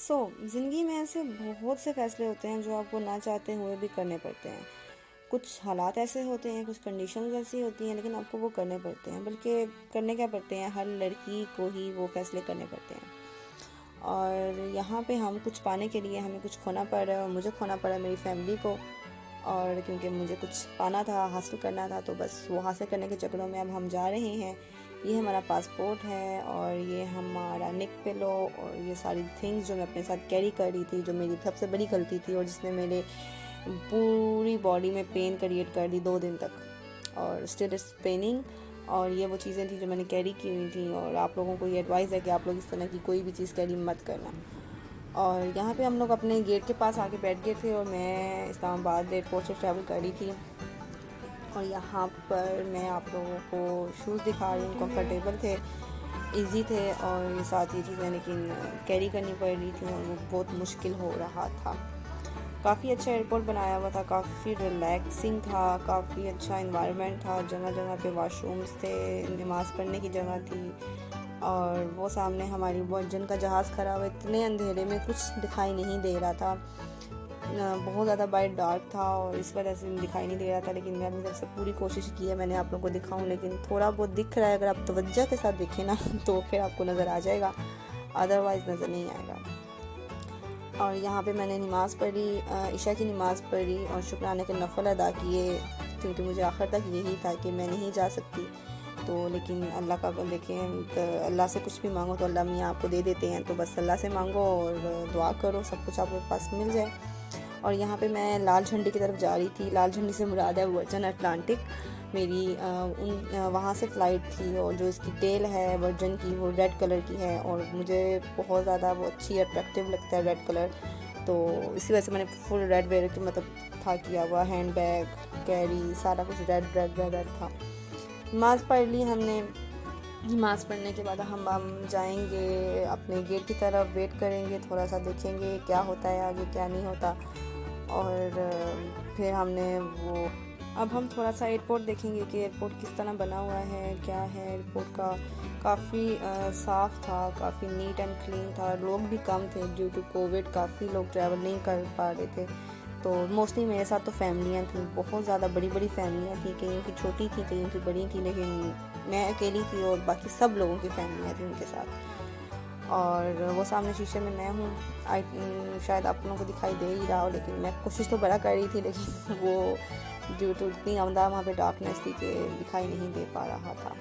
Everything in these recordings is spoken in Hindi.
ज़िंदगी में ऐसे बहुत से फ़ैसले होते हैं जो आपको ना चाहते हुए भी करने पड़ते हैं। कुछ हालात ऐसे होते हैं, कुछ कंडीशंस ऐसी होती हैं, लेकिन आपको वो करने पड़ते हैं। बल्कि करने क्या पड़ते हैं, हर लड़की को ही वो फ़ैसले करने पड़ते हैं। और यहाँ पे हम कुछ पाने के लिए हमें कुछ खोना पड़ रहा है, और मुझे खोना पड़ा मेरी फैमिली को। और क्योंकि मुझे कुछ पाना था, हासिल करना था, तो बस वो हासिल करने के चक्करों में अब हम जा रहे हैं। ये हमारा पासपोर्ट है, और ये हमारा नेक पिलो, और ये सारी थिंग्स जो मैं अपने साथ कैरी कर रही थी, जो मेरी सबसे बड़ी गलती थी और जिसने मेरे पूरी बॉडी में पेन क्रिएट कर दी 2 दिन तक, और स्टिल इट्स पेनिंग। और ये वो चीज़ें थी जो मैंने कैरी की हुई थी, और आप लोगों को ये एडवाइस है कि आप लोग इस तरह की कोई भी चीज़ कैरी मत करना। और यहाँ पे हम लोग अपने गेट के पास आके बैठ गए थे, और मैं इस्लामाबाद एयरपोर्ट से ट्रैवल कर रही थी। और यहाँ पर मैं आप लोगों को शूज़ दिखा रही हूँ, कंफर्टेबल थे, इजी थे, और ये साथ ये चीज़ें लेकिन कैरी करनी पड़ रही थी, और वो बहुत मुश्किल हो रहा था। काफ़ी अच्छा एयरपोर्ट बनाया हुआ था, काफ़ी रिलैक्सिंग था, काफ़ी अच्छा इन्वायरमेंट था, जगह जगह पे वॉशरूम्स थे, नमाज़ पढ़ने की जगह थी। और वो सामने हमारी वर्जन का जहाज़ खड़ा हुआ, इतने अंधेरे में कुछ दिखाई नहीं दे रहा था, बहुत ज़्यादा बाइट डार्क था, और इस वजह से दिखाई नहीं दे रहा था। लेकिन मैं अपनी तरफ से पूरी कोशिश की है, मैंने आप लोगों को दिखाऊं, लेकिन थोड़ा बहुत दिख रहा है। अगर आप तवज्जो के साथ देखें ना तो फिर आपको नज़र आ जाएगा, अदरवाइज़ नज़र नहीं आएगा। और यहाँ पे मैंने नमाज़ पढ़ी, इशा की नमाज़ पढ़ी, और शुक्राने के नफल अदा किए, क्योंकि मुझे आखिर तक यही था कि मैं नहीं जा सकती। तो लेकिन अल्लाह का देखें, तो अल्लाह से कुछ भी मांगो तो अल्लाह मियाँ आपको दे देते हैं। तो बस अल्लाह से मांगो और दुआ करो, सब कुछ आपके पास मिल जाए। और यहाँ पे मैं लाल झंडे की तरफ जा रही थी। लाल झंडे से मुराद है वर्जन अटलांटिक। मेरी वहाँ से फ़्लाइट थी, और जो इसकी टेल है वर्जन की वो रेड कलर की है, और मुझे बहुत ज़्यादा वो अच्छी अट्रैक्टिव लगता है रेड कलर। तो इसी वजह से मैंने फुल रेड वेयर के मतलब था किया हुआ, हैंड बैग कैरी सारा कुछ रेड रेड रेड रेड था। नमाज़ पढ़ ली हमने। नमाज़ पढ़ने के बाद हम जाएंगे अपने गेट की तरफ, वेट करेंगे, थोड़ा सा देखेंगे क्या होता है आगे, क्या नहीं होता। और फिर हमने वो अब हम थोड़ा सा एयरपोर्ट देखेंगे कि एयरपोर्ट किस तरह बना हुआ है, क्या है एयरपोर्ट का। काफ़ी साफ़ था, काफ़ी नीट एंड क्लीन था, लोग भी कम थे ड्यू टू कोविड, काफ़ी लोग ट्रैवल नहीं कर पा रहे थे। तो मोस्टली मेरे साथ तो फैमिलियाँ थी, बहुत ज़्यादा बड़ी बड़ी फैमिलियाँ थी, कईयों की छोटी थी, कईयों की बड़ी थी, लेकिन मैं अकेली थी और बाकी सब लोगों की फैमिलियाँ थी उनके साथ। और वो सामने शीशे में मैं हूँ, शायद आप लोगों को दिखाई दे ही रहा हो, लेकिन मैं कोशिश तो बड़ा कर रही थी, लेकिन वो ड्यू टू इतनी आमदा वहाँ पे डार्कनेस थी कि दिखाई नहीं दे पा रहा था।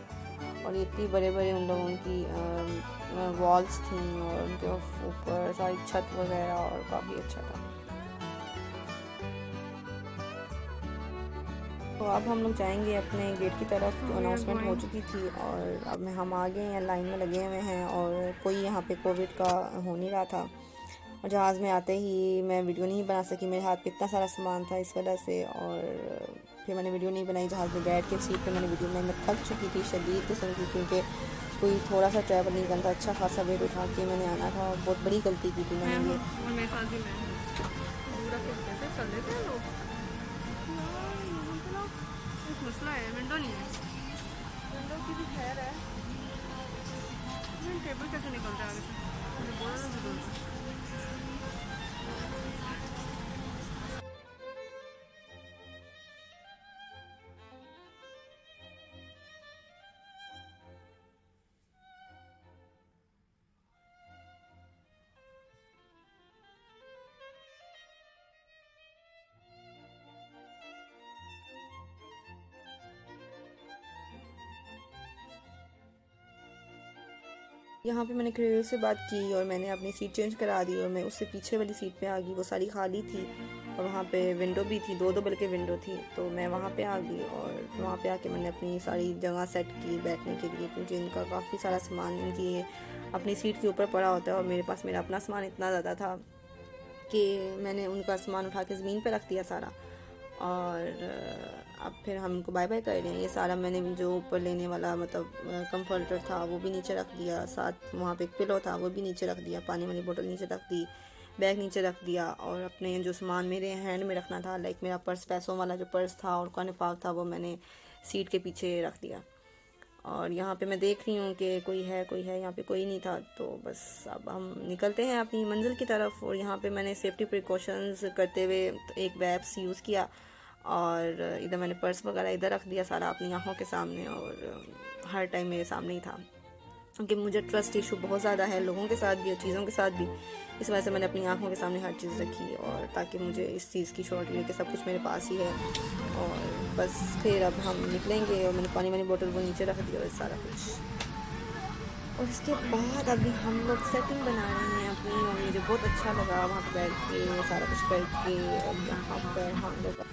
और इतनी बड़े बड़े उन लोगों की वॉल्स थी, और उनके ऊपर सारी छत वगैरह, और काफ़ी अच्छा था। तो अब हम लोग जाएंगे अपने गेट की तरफ। तो अनाउंसमेंट हो चुकी थी, और अब हम आ गए हैं, लाइन में लगे हुए हैं, और कोई यहाँ पे कोविड का हो नहीं रहा था। और जहाज़ में आते ही मैं वीडियो नहीं बना सकी, मेरे हाथ पे इतना सारा सामान था इस वजह से, और फिर मैंने वीडियो नहीं बनाई। जहाज़ में बैठ के सीट पे मैंने वीडियो बनाई। मैं थक चुकी थी शदीद किस्म की, क्योंकि कोई थोड़ा सा ट्रैवल नहीं करता, अच्छा खासा वेट उठा के मैंने आना था, और बहुत बड़ी गलती की थी मैंने ये। और मेरे साथ भी मैं हूँ। पूरा फिर कैसे कर लेते हैं लोग। एक मसला है, विंडो नहीं है। विंडो की भी खैर है, लेकिन टेबल कैसे निकलता है आगे से, मुझे बोला ना जरूर। यहाँ पे मैंने क्रेडिट से बात की, और मैंने अपनी सीट चेंज करा दी, और मैं उससे पीछे वाली सीट पे आ गई, वो सारी खाली थी, और वहाँ पे विंडो भी थी, दो दो बल्कि विंडो थी। तो मैं वहाँ पे आ गई, और वहाँ पे आके मैंने अपनी सारी जगह सेट की बैठने के लिए, क्योंकि इनका काफ़ी सारा सामान इनकी अपनी सीट के ऊपर पड़ा होता है, और मेरे पास मेरा अपना सामान इतना ज़्यादा था कि मैंने उनका सामान उठा के ज़मीन पर रख दिया सारा। और अब फिर हम उनको बाय बाय कर रहे हैं। ये सारा मैंने जो ऊपर लेने वाला मतलब कंफर्टर था वो भी नीचे रख दिया, साथ वहाँ पे एक पिलो था वो भी नीचे रख दिया, पानी वाली बोतल नीचे रख दी, बैग नीचे रख दिया, और अपने जो सामान मेरे हैंड में रखना था, लाइक मेरा पर्स, पैसों वाला जो पर्स था और कुरान पाक था, वो मैंने सीट के पीछे रख दिया। और यहाँ पे मैं देख रही हूँ कि कोई है, यहाँ पे कोई नहीं था। तो बस अब हम निकलते हैं अपनी मंजिल की तरफ। और यहाँ पे मैंने सेफ्टी प्रिकॉशंस करते हुए एक वैप्स यूज़ किया और इधर मैंने पर्स वगैरह इधर रख दिया सारा अपनी आँखों के सामने, और हर टाइम मेरे सामने ही था, क्योंकि मुझे ट्रस्ट इशू बहुत ज़्यादा है लोगों के साथ भी और चीज़ों के साथ भी। इस वजह से मैंने अपनी आंखों के सामने हर चीज़ रखी, और ताकि मुझे इस चीज़ की श्योरिटी रहे कि सब कुछ मेरे पास ही है। और बस फिर अब हम निकलेंगे, और मैंने पानी वाली बोतल वो नीचे रख दिया और सारा कुछ। और इसके बाद अभी हम लोग सेटिंग बना रहे हैं अपनी, और मुझे बहुत अच्छा लगा वहाँ पर बैठ के सारा कुछ करके। और यहाँ पर हम लोग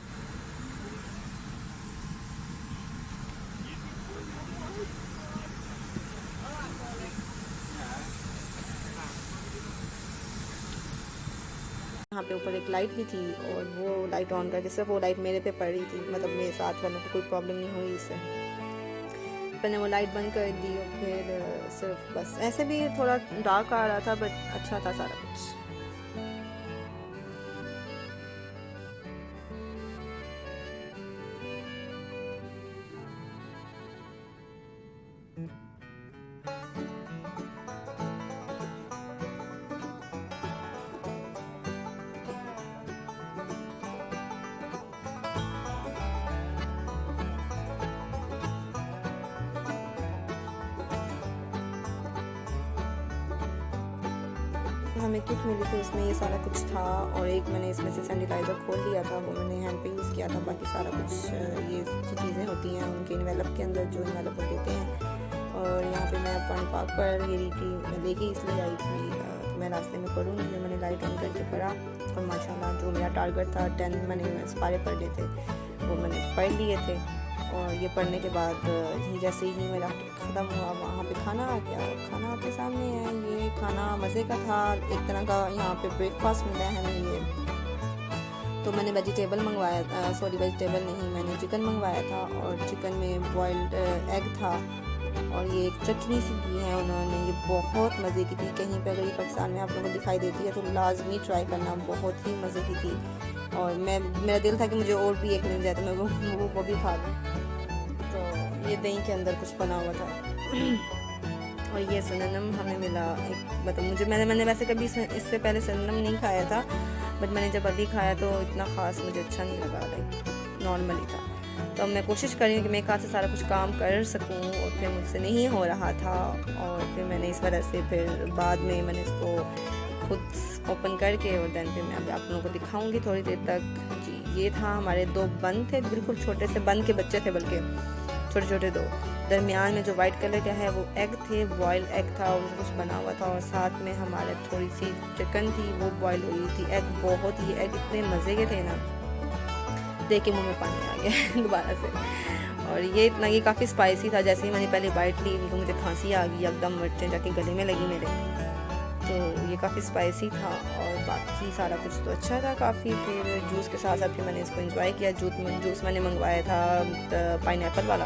यहाँ पे ऊपर एक लाइट भी थी, और वो लाइट ऑन करके सिर्फ वो लाइट मेरे पे पड़ रही थी, मतलब मेरे साथ वालों को कोई प्रॉब्लम नहीं हुई इससे। मैंने वो लाइट बंद कर दी, और फिर सिर्फ बस ऐसे भी थोड़ा डार्क आ रहा था, बट अच्छा था सारा कुछ। हमें किट मिली थी, उसमें ये सारा कुछ था, और एक मैंने इसमें से सैनिटाइज़र खोल लिया था, वो मैंने हैंड पे यूज़ किया था। बाकी सारा कुछ ये चीज़ें होती हैं उनके इन्वेलप के अंदर जो इन्वेलप देते हैं। और यहाँ पे मैं पानी पाक पढ़ रही थी, मैं लेके इसलिए आई थी तो मैं रास्ते में पढ़ूँगी, जो मैंने लाइट ऑन करके पढ़ा। और माशाल्लाह जो मेरा टारगेट था 10 मैंने पारे पढ़ लिए थे, वो मैंने पढ़ लिए थे। और ये पढ़ने के बाद जैसे ही मेरा ख़त्म हुआ, वहाँ पे खाना आ गया, और खाना आपके सामने है। ये खाना मज़े का था, एक तरह का यहाँ पे ब्रेकफास्ट मिला है हमें ये। तो मैंने वेजिटेबल मंगवाया, वेजिटेबल नहीं, मैंने चिकन मंगवाया था, और चिकन में बॉइल्ड एग था, और ये एक चटनी सी दी है उन्होंने, ये बहुत मज़े की थी। कहीं पर अगर ये पाकिस्तान में आप लोगों को दिखाई देती है तो लाजमी ट्राई करना, बहुत ही मज़े की थी। और मेरा दिल था कि मुझे और भी एक मिल जाए तो मैं वो भी खा लूँ। तो ये दही के अंदर कुछ बना हुआ था। और ये सननम हमें मिला एक, मतलब मैंने वैसे कभी इससे पहले सननम नहीं खाया था, बट मैंने जब अभी खाया तो इतना ख़ास मुझे अच्छा नहीं लगा, लाइक नॉर्मली था। तो अब मैं कोशिश कर रही हूँ कि मेरे हाथ से सारा कुछ काम कर सकूँ, और फिर मुझसे नहीं हो रहा था। और फिर मैंने इस वजह से फिर बाद में मैंने इसको खुद ओपन करके, और देन फिर मैं अभी आप लोगों को दिखाऊंगी थोड़ी देर तक। जी ये था, हमारे 2 बन थे, बिल्कुल छोटे से बन के बच्चे थे, बल्कि छोटे छोटे 2। दरमियान में जो वाइट कलर का है वो एग थे, बॉइल्ड एग था, और कुछ बना हुआ था। और साथ में हमारे थोड़ी सी चिकन थी, वो बॉयल हुई थी। एग बहुत ही एग इतने मज़े के थे ना, देख के मुँह में पानी आ गया दोबारा से। और ये काफ़ी स्पाइसी था। जैसे ही मैंने पहले बाइट ली तो मुझे खांसी आ गई, एकदम मिर्चें जाके गले में लगी मेरे। तो ये काफ़ी स्पाइसी था, और बाकी सारा कुछ तो अच्छा था काफ़ी। फिर जूस के साथ साथ फिर मैंने इसको एंजॉय किया। जूस मैंने मंगवाया था पाइनएप्पल वाला,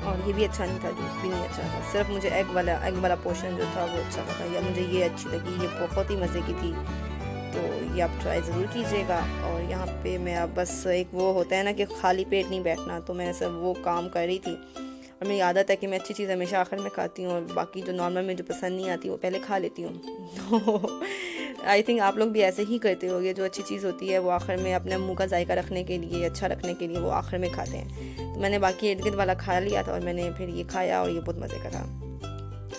और ये भी अच्छा नहीं था, जूस भी नहीं अच्छा था। सिर्फ मुझे एग वाला पोर्शन जो था वो अच्छा लगा, या मुझे ये अच्छी लगी, ये बहुत ही मज़े की थी। तो ये आप ट्राई ज़रूर कीजिएगा। और यहाँ पे मैं अब बस एक वो होता है ना कि खाली पेट नहीं बैठना, तो मैं सब वो काम कर रही थी। और मेरी आदत है कि मैं अच्छी चीज़ हमेशा आखिर में खाती हूँ, और बाकी जो नॉर्मल में जो पसंद नहीं आती वो पहले खा लेती हूँ। तो आई थिंक आप लोग भी ऐसे ही करते होगे, जो अच्छी चीज़ होती है वो आखिर में अपने मुंह का जायका रखने के लिए, अच्छा रखने के लिए वो आखिर में खाते हैं। तो मैंने बाकी इर्द गिर्द वाला खा लिया था, और मैंने फिर ये खाया, और ये बहुत मज़े का था।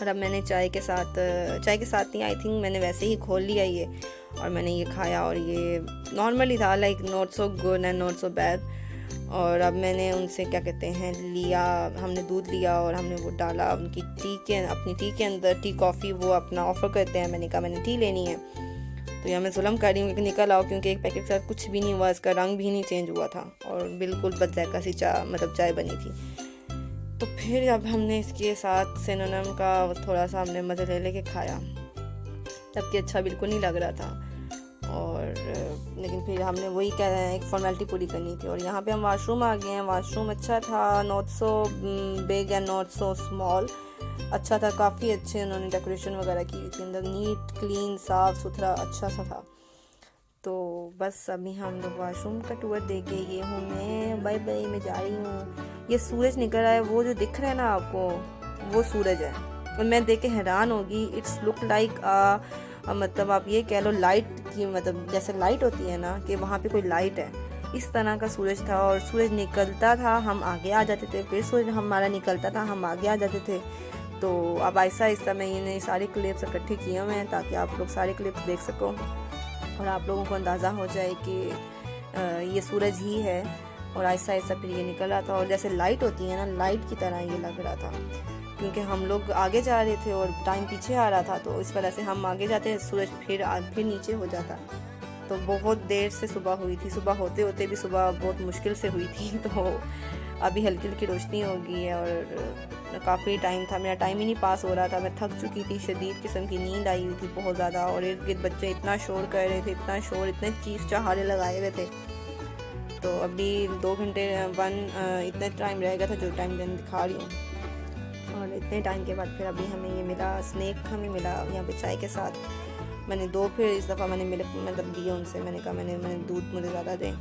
और अब मैंने चाय के साथ नहीं, आई थिंक मैंने वैसे ही खोल लिया ये, और मैंने ये खाया, और ये नॉर्मली था, like not so good and not so bad. और अब मैंने उनसे क्या कहते हैं लिया, हमने दूध लिया, और हमने वो डाला उनकी अपनी टी के अंदर। टी कॉफ़ी वो अपना ऑफ़र करते हैं, मैंने कहा मैंने टी लेनी है। तो यहाँ मैं जुल्म कर रही हूँ कि निकल आओ, क्योंकि एक पैकेट के साथ कुछ भी नहीं हुआ, इसका रंग भी नहीं चेंज हुआ था, और बिल्कुल बदज़ायका सी चाय बनी थी। तो फिर अब हमने इसके साथ सिनोनम का थोड़ा सा हमने मज़े लेके खाया, जबकि अच्छा बिल्कुल नहीं लग रहा था। और लेकिन फिर हमने वही कह रहे हैं, एक फॉर्मेलिटी पूरी करनी थी। और यहाँ पे हम वाशरूम आ गए हैं। वाशरूम अच्छा था, not so big and not so small, अच्छा था, काफ़ी अच्छे उन्होंने डेकोरेशन वगैरह की थी, अंदर नीट क्लीन साफ़ सुथरा अच्छा सा था। तो बस अभी हम लोग वॉशरूम का टूर दे के ये हूँ मैं, बाय बाय मैं जा रही हूँ। ये सूरज निकल रहा है, वो जो दिख रहा है ना आपको वो सूरज है, और मैं देख के हैरान होगी। इट्स लुक लाइक मतलब आप ये कह लो लाइट की, मतलब जैसे लाइट होती है ना कि वहाँ पे कोई लाइट है, इस तरह का सूरज था। और सूरज निकलता था हम आगे आ जाते थे, फिर सूरज हमारा निकलता था हम आगे आ जाते थे। तो अब आहिस्ता आहिस्ता मैं ये सारे क्लिप्स इकट्ठे किए हुए हैं ताकि आप लोग सारे क्लिप्स देख सको और आप लोगों को अंदाज़ा हो जाए कि ये सूरज ही है। और आहिस्ता आहिस्ता फिर ये निकल रहा था, और जैसे लाइट होती है ना, लाइट की तरह ये लग रहा था, क्योंकि हम लोग आगे जा रहे थे और टाइम पीछे आ रहा था, तो इस वजह से हम आगे जाते सूरज फिर नीचे हो जाता। तो बहुत देर से सुबह हुई थी, सुबह होते होते भी सुबह बहुत मुश्किल से हुई थी। तो अभी हल्की हल्की रोशनी हो गई है, और काफ़ी टाइम था, मेरा टाइम ही नहीं पास हो रहा था। मैं थक चुकी थी, शदीद किस्म की नींद आई हुई थी बहुत ज़्यादा, और इर्द गिर्द बच्चे इतना शोर कर रहे थे, इतना शोर, इतने चीख चहारे लगाए हुए थे। तो अभी 2 घंटे इतना टाइम रहेगा था जो टाइम मैं दिखा रही हूँ। और इतने टाइम के बाद फिर अभी हमें ये मिला, स्नैक हमें मिला यहाँ पे चाय के साथ। मैंने दो फिर इस दफ़ा मैंने मतलब दिए उनसे, मैंने कहा मैंने दूध मुझे ज़्यादा दें।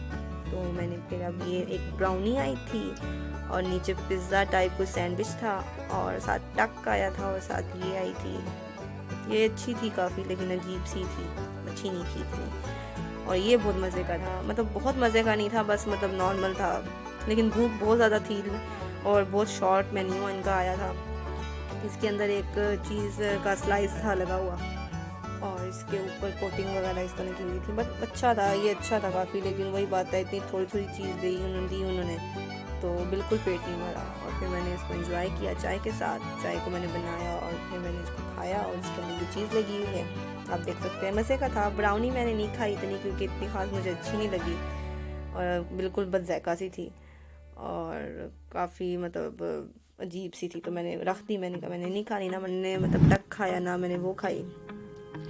तो मैंने फिर अब ये एक ब्राउनी आई थी, और नीचे पिज़्ज़ा टाइप कोई सैंडविच था, और साथ टक आया था, और साथ ये आई थी। ये अच्छी थी काफ़ी, लेकिन अजीब सी थी, अच्छी नहीं थी इतनी। और ये बहुत मज़े का था, मतलब बहुत मज़े का नहीं था, बस मतलब नॉर्मल था, लेकिन भूख बहुत ज़्यादा थी, और बहुत शॉर्ट मेन्यू इनका आया था। इसके अंदर एक चीज़ का स्लाइस था लगा हुआ, और इसके ऊपर कोटिंग वगैरह इस तरह की हुई थी, बट अच्छा था, ये अच्छा था काफ़ी। लेकिन वही बात है, इतनी थोड़ी थोड़ी चीज़ दी उन्होंने, तो बिल्कुल पेट नहीं भरा। और फिर मैंने इसको एंजॉय किया चाय के साथ, चाय को मैंने बनाया और फिर मैंने इसको खाया, और इसके अंदर ये चीज़ लगी हुई है, आप देख सकते हैं, मज़े का था। ब्राउनी मैंने नहीं खाई इतनी, क्योंकि इतनी खास मुझे अच्छी नहीं लगी, और बिल्कुल बदज़ायका सी थी, और काफ़ी मतलब अजीब सी थी। तो मैंने रख दी, मैंने कहा मैंने नहीं खानी, ना मैंने मतलब टक खाया, ना मैंने वो खाई,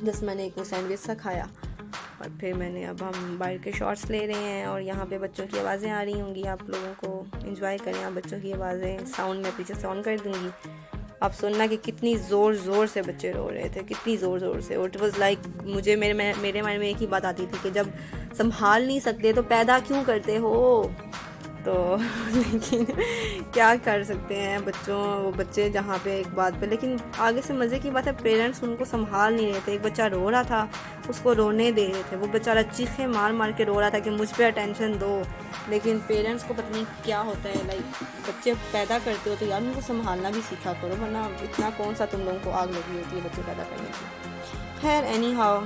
जस्ट मैंने एक वो सैंडविच सा खाया। और फिर मैंने अब हम बाहर के शॉट्स ले रहे हैं, और यहाँ पे बच्चों की आवाज़ें आ रही होंगी, आप लोगों को एंजॉय करें आप बच्चों की आवाज़ें। साउंड मैं पीछे से ऑन कर दूँगी, आप सुनना कि कितनी ज़ोर से बच्चे रो रहे थे, कितनी ज़ोर से। और इट वाज लाइक मुझे मेरे माइंड में एक ही बात आती थी कि जब संभाल नहीं सकते तो पैदा क्यों करते हो। तो लेकिन क्या कर सकते हैं वो बच्चे जहाँ पे एक बात पे, लेकिन आगे से मज़े की बात है पेरेंट्स उनको संभाल नहीं रहे थे। एक बच्चा रो रहा था, उसको रोने दे रहे थे, वो बेचारा चीखे मार के रो रहा था कि मुझ पे अटेंशन दो, लेकिन पेरेंट्स को पता नहीं क्या होता है। लाइक बच्चे पैदा करते हो तो यार उनको संभालना भी सीखा करो, वरना इतना कौन सा तुम लोगों को आग लगी होती है बच्चे पैदा करने की। खैर एनी हाउ,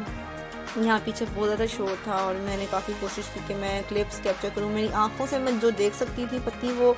यहाँ पीछे बहुत ज़्यादा शोर था, और मैंने काफ़ी कोशिश की कि मैं क्लिप्स कैप्चर करूँ। मेरी आंखों से मैं जो देख सकती थी पत्ती, वो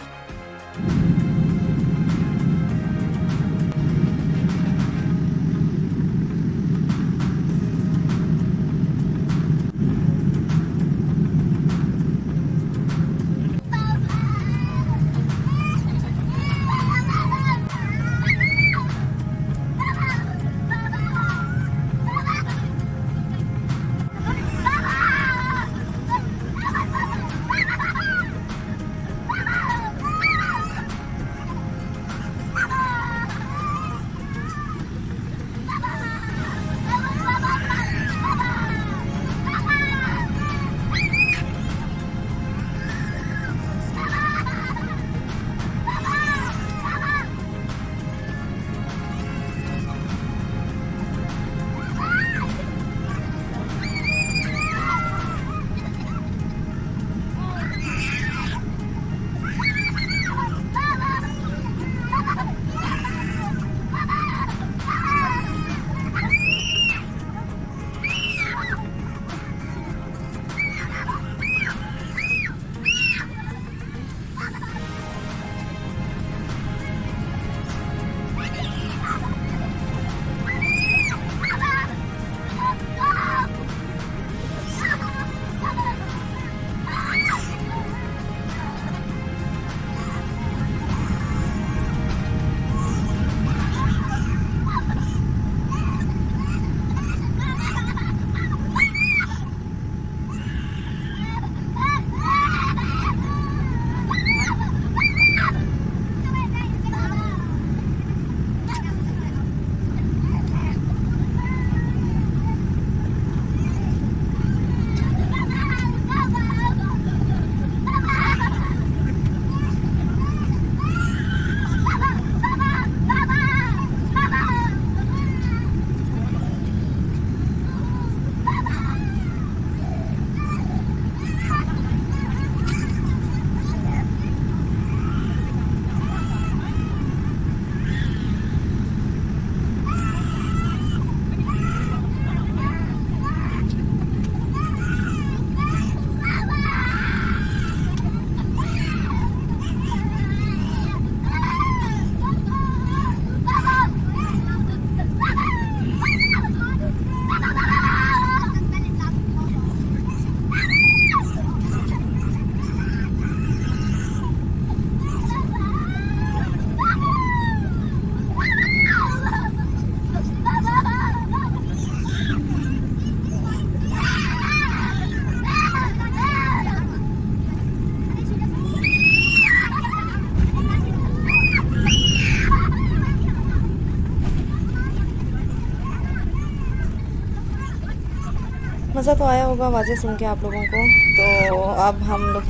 मज़ा तो आया होगा आवाज़ें सुन के आप लोगों को। तो अब हम लोग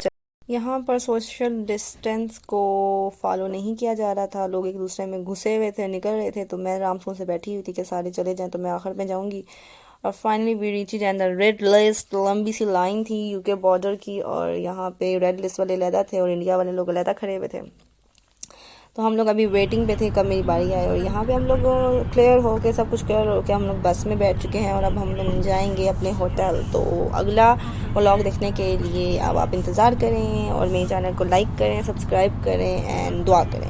यहाँ पर सोशल डिस्टेंस को फॉलो नहीं किया जा रहा था, लोग एक दूसरे में घुसे हुए थे, निकल रहे थे। तो मैं रामसों से बैठी हुई थी कि सारे चले जाएं तो मैं आखिर में जाऊंगी। और finally we reach and the red list, लंबी सी लाइन थी यूके बॉर्डर की, और यहाँ पे रेड लिस्ट वाले अलहदा थे और इंडिया वाले लोग अलहदा खड़े हुए थे। तो हम लोग अभी वेटिंग पे थे कब मेरी बारी आए, और यहाँ पे हम लोग क्लियर हो के सब कुछ क्लियर हो के हम लोग बस में बैठ चुके हैं और अब हम लोग जाएंगे अपने होटल। तो अगला व्लॉग देखने के लिए अब आप इंतज़ार करें और मेरे चैनल को लाइक करें, सब्सक्राइब करें एंड दुआ करें।